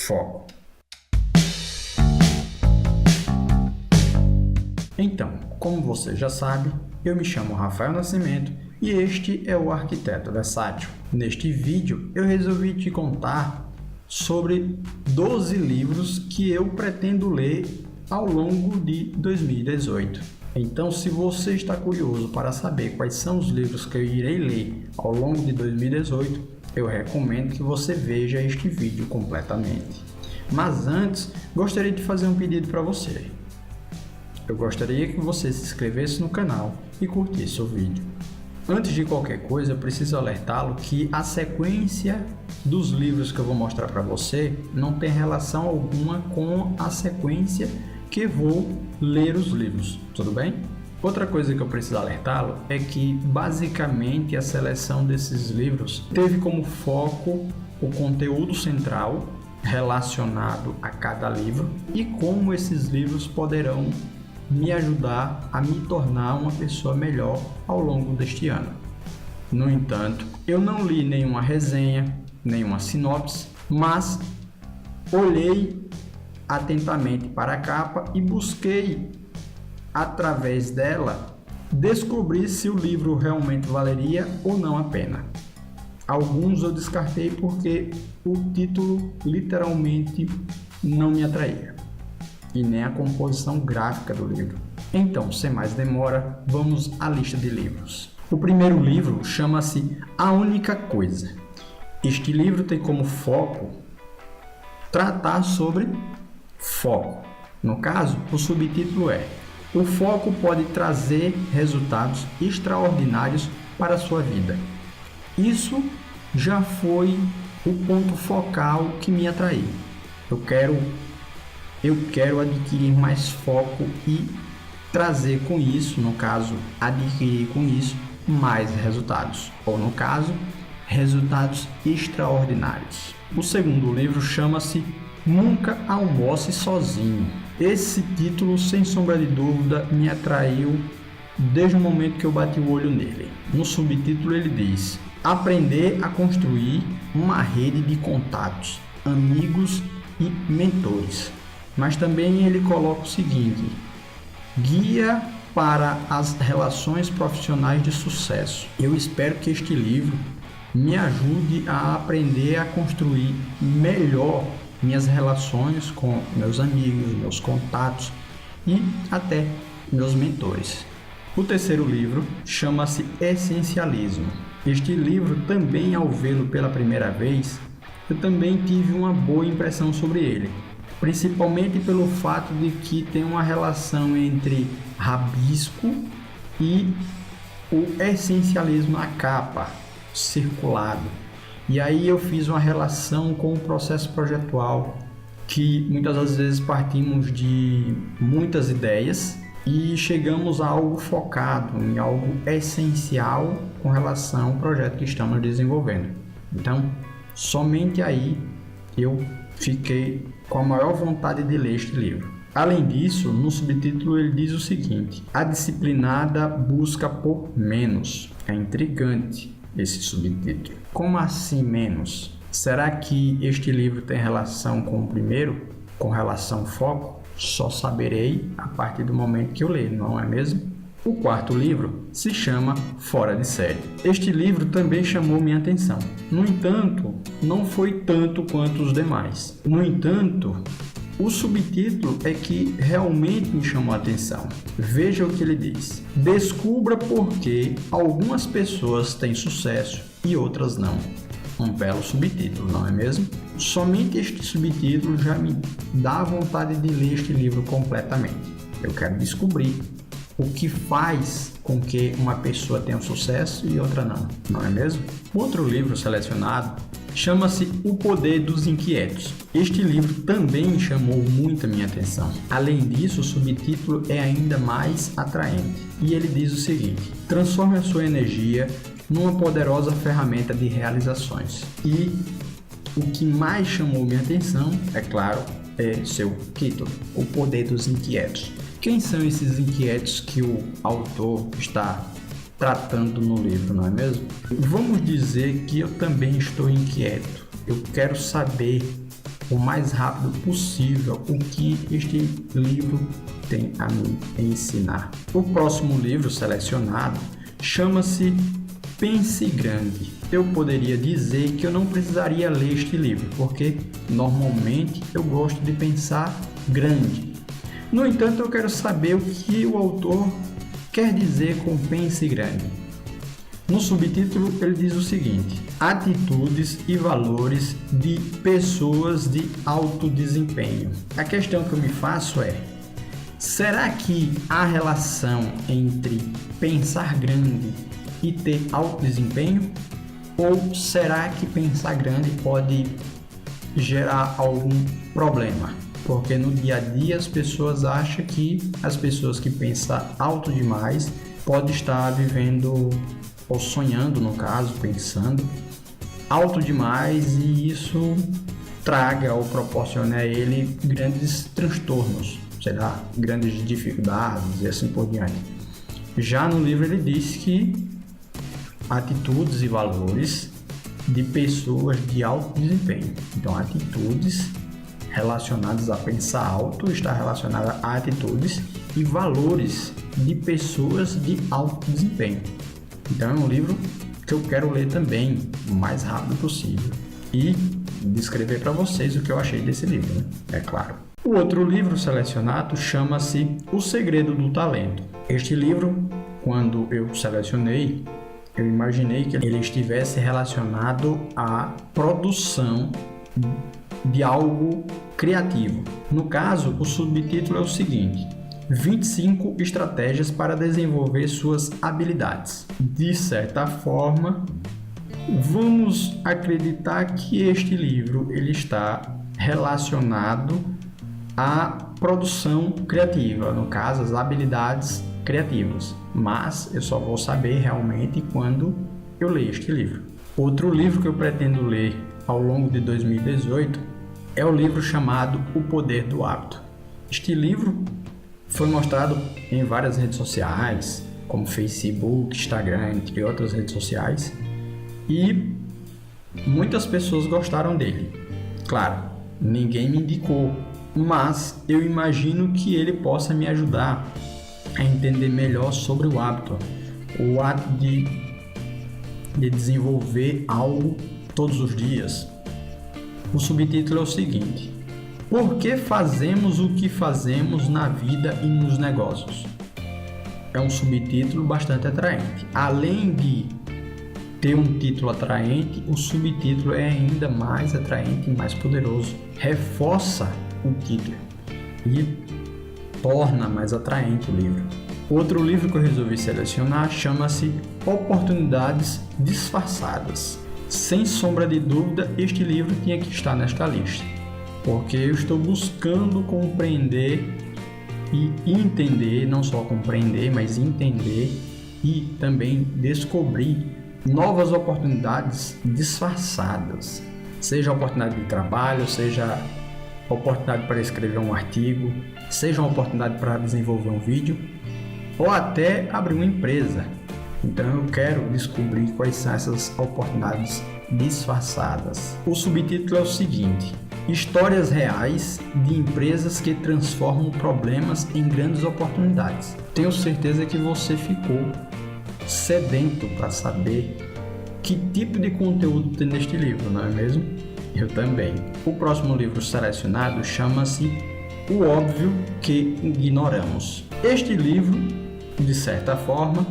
foco. Então, como você já sabe, eu me chamo Rafael Nascimento e este é o Arquiteto Versátil. Neste vídeo eu resolvi te contar sobre 12 livros que eu pretendo ler ao longo de 2018. Então, se você está curioso para saber quais são os livros que eu irei ler ao longo de 2018, eu recomendo que você veja este vídeo completamente. Mas antes, gostaria de fazer um pedido para você. Eu gostaria que você se inscrevesse no canal e curtisse o vídeo. Antes de qualquer coisa, eu preciso alertá-lo que a sequência dos livros que eu vou mostrar para você não tem relação alguma com a sequência que vou ler os livros, tudo bem? Outra coisa que eu preciso alertá-lo é que basicamente a seleção desses livros teve como foco o conteúdo central relacionado a cada livro e como esses livros poderão me ajudar a me tornar uma pessoa melhor ao longo deste ano. No entanto, eu não li nenhuma resenha, nenhuma sinopse, mas olhei atentamente para a capa e busquei, através dela, descobrir se o livro realmente valeria ou não a pena. Alguns eu descartei porque o título literalmente não me atraía, e nem a composição gráfica do livro. Então, sem mais demora, vamos à lista de livros. O primeiro livro chama-se A Única Coisa. Este livro tem como foco tratar sobre foco. No caso, o subtítulo é: o foco pode trazer resultados extraordinários para a sua vida. Isso já foi o ponto focal que me atraiu. Eu quero adquirir mais foco e trazer com isso, no caso, adquirir com isso mais resultados, ou no caso, resultados extraordinários. O segundo livro chama-se Nunca Almoce Sozinho. Esse título, sem sombra de dúvida, me atraiu desde o momento que eu bati o olho nele. No subtítulo ele diz: aprender a construir uma rede de contatos, amigos e mentores. Mas também ele coloca o seguinte: guia para as relações profissionais de sucesso. Eu espero que este livro me ajude a aprender a construir melhor minhas relações com meus amigos, meus contatos e até meus mentores. O terceiro livro chama-se Essencialismo. Este livro também, ao vê-lo pela primeira vez, eu também tive uma boa impressão sobre ele, principalmente pelo fato de que tem uma relação entre rabisco e o essencialismo na capa, circulado. E aí eu fiz uma relação com o processo projetual, que muitas das vezes partimos de muitas ideias e chegamos a algo focado, em algo essencial com relação ao projeto que estamos desenvolvendo. Então, somente aí eu fiquei com a maior vontade de ler este livro. Além disso, no subtítulo ele diz o seguinte: a disciplinada busca por menos. É intrigante esse subtítulo. Como assim menos? Será que este livro tem relação com o primeiro, com relação ao foco? Só saberei a partir do momento que eu ler, não é mesmo? O quarto livro se chama Fora de Série. Este livro também chamou minha atenção. No entanto, não foi tanto quanto os demais. No entanto, o subtítulo é que realmente me chamou a atenção. Veja o que ele diz: descubra por que algumas pessoas têm sucesso e outras não. Um belo subtítulo, não é mesmo? Somente este subtítulo já me dá vontade de ler este livro completamente. Eu quero descobrir o que faz com que uma pessoa tenha sucesso e outra não é mesmo? Outro livro selecionado chama-se O Poder dos Inquietos. Este livro também chamou muita minha atenção. Além disso, o subtítulo é ainda mais atraente. E ele diz o seguinte: transforme a sua energia numa poderosa ferramenta de realizações. E o que mais chamou minha atenção, é claro, é seu título, O Poder dos Inquietos. Quem são esses inquietos que o autor está tratando no livro, não é mesmo? Vamos dizer que eu também estou inquieto. Eu quero saber o mais rápido possível o que este livro tem a me ensinar. O próximo livro selecionado chama-se Pense Grande. Eu poderia dizer que eu não precisaria ler este livro, porque normalmente eu gosto de pensar grande. No entanto, eu quero saber o que o autor quer dizer com Pense Grande. No subtítulo, ele diz o seguinte: atitudes e valores de pessoas de alto desempenho. A questão que eu me faço é: será que há relação entre pensar grande e ter alto desempenho? Ou será que pensar grande pode gerar algum problema? Porque no dia a dia as pessoas acham que as pessoas que pensam alto demais podem estar vivendo ou sonhando, no caso, pensando alto demais, e isso traga ou proporciona a ele grandes transtornos, sei lá, grandes dificuldades e assim por diante. Já no livro ele diz que atitudes e valores de pessoas de alto desempenho. Então, atitudes relacionadas a pensar alto está relacionada a atitudes e valores de pessoas de alto desempenho. Então é um livro que eu quero ler também o mais rápido possível e descrever para vocês o que eu achei desse livro, né? É claro. O outro livro selecionado chama-se O Segredo do Talento. Este livro, quando eu selecionei, eu imaginei que ele estivesse relacionado à produção de algo criativo. No caso, o subtítulo é o seguinte: 25 estratégias para desenvolver suas habilidades. De certa forma, vamos acreditar que este livro ele está relacionado à produção criativa, no caso, as habilidades criativas. Mas eu só vou saber realmente quando eu ler este livro. Outro livro que eu pretendo ler ao longo de 2018 é o livro chamado O Poder do Hábito. Este livro foi mostrado em várias redes sociais, como Facebook, Instagram, entre outras redes sociais, e muitas pessoas gostaram dele. Claro, ninguém me indicou, mas eu imagino que ele possa me ajudar a entender melhor sobre o hábito de desenvolver algo todos os dias. O subtítulo é o seguinte: por que fazemos o que fazemos na vida e nos negócios? É um subtítulo bastante atraente. Além de ter um título atraente, o subtítulo é ainda mais atraente e mais poderoso. Reforça o título e torna mais atraente o livro. Outro livro que eu resolvi selecionar chama-se Oportunidades Disfarçadas. Sem sombra de dúvida, este livro tinha que estar nesta lista, porque eu estou buscando compreender e entender, não só compreender, mas entender e também descobrir novas oportunidades disfarçadas, seja oportunidade de trabalho, seja oportunidade para escrever um artigo, seja uma oportunidade para desenvolver um vídeo ou até abrir uma empresa. Então eu quero descobrir quais são essas oportunidades disfarçadas. O subtítulo é o seguinte: histórias reais de empresas que transformam problemas em grandes oportunidades. Tenho certeza que você ficou sedento para saber que tipo de conteúdo tem neste livro, não é mesmo? Eu também. O próximo livro selecionado chama-se O Óbvio que Ignoramos. Este livro, de certa forma,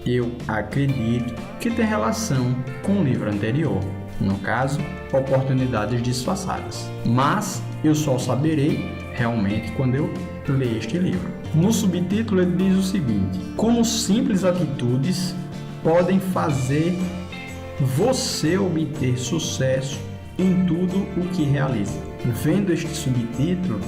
eu acredito que tem relação com o livro anterior, no caso, Oportunidades Disfarçadas. Mas eu só saberei realmente quando eu ler este livro. No subtítulo ele diz o seguinte: como simples atitudes podem fazer você obter sucesso em tudo o que realiza. Vendo este subtítulo,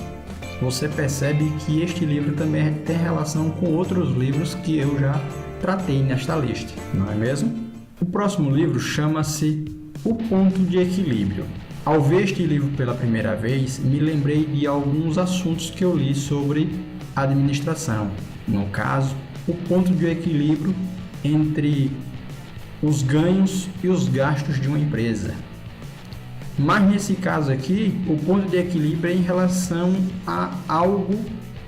você percebe que este livro também tem relação com outros livros que eu já tratei nesta lista, não é mesmo? O próximo livro chama-se O Ponto de Equilíbrio. Ao ver este livro pela primeira vez, me lembrei de alguns assuntos que eu li sobre administração. No caso, o ponto de equilíbrio entre os ganhos e os gastos de uma empresa. Mas nesse caso aqui, o ponto de equilíbrio é em relação a algo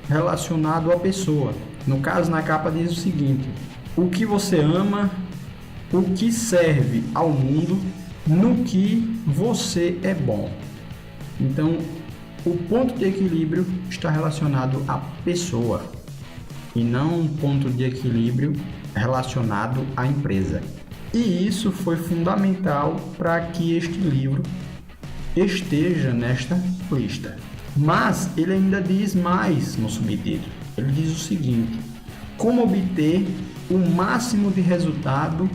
relacionado à pessoa. No caso, na capa diz o seguinte: o que você ama, o que serve ao mundo, no que você é bom. Então, o ponto de equilíbrio está relacionado à pessoa e não um ponto de equilíbrio relacionado à empresa. E isso foi fundamental para que este livro esteja nesta lista. Mas ele ainda diz mais no subtítulo. Ele diz o seguinte: como obter o máximo de resultado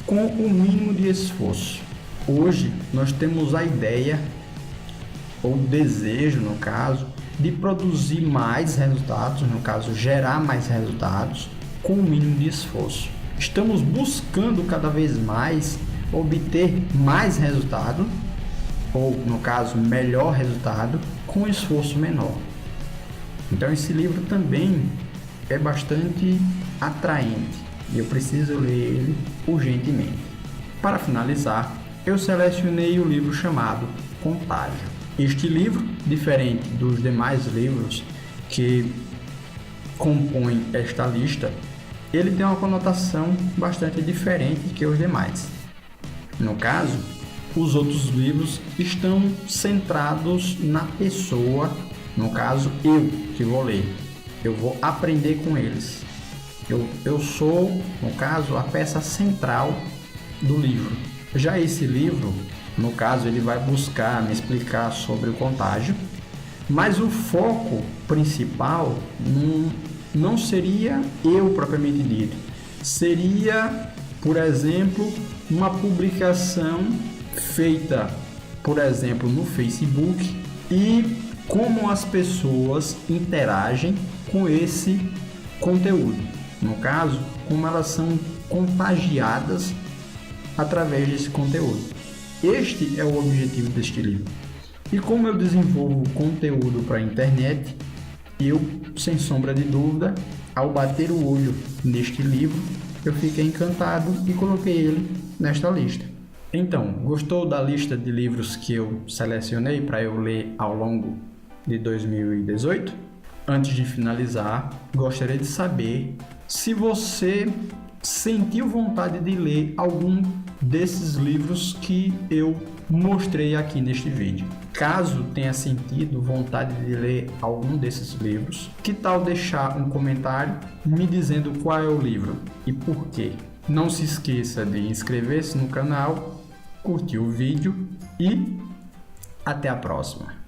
com o mínimo de esforço. Hoje nós temos a ideia, ou desejo no caso, de produzir mais resultados, no caso gerar mais resultados, com o mínimo de esforço. Estamos buscando cada vez mais obter mais resultado, ou no caso melhor resultado, com esforço menor. Então esse livro também é bastante atraente e eu preciso ler ele urgentemente. Para finalizar, eu selecionei o livro chamado Contágio. Este livro, diferente dos demais livros que compõem esta lista, ele tem uma conotação bastante diferente que os demais. No caso, os outros livros estão centrados na pessoa, no caso eu que vou ler, eu vou aprender com eles. Eu sou, no caso, a peça central do livro. Já esse livro, no caso, ele vai buscar me explicar sobre o contágio, mas o foco principal não seria eu propriamente dito. Seria, por exemplo, uma publicação feita, por exemplo, no Facebook e como as pessoas interagem com esse conteúdo. No caso, como elas são contagiadas através desse conteúdo. Este é o objetivo deste livro. E como eu desenvolvo conteúdo para a internet, eu, sem sombra de dúvida, ao bater o olho neste livro, eu fiquei encantado e coloquei ele nesta lista. Então, gostou da lista de livros que eu selecionei para eu ler ao longo de 2018? Antes de finalizar, gostaria de saber se você sentiu vontade de ler algum desses livros que eu mostrei aqui neste vídeo. Caso tenha sentido vontade de ler algum desses livros, que tal deixar um comentário me dizendo qual é o livro e por quê? Não se esqueça de inscrever-se no canal, curtir o vídeo e até a próxima.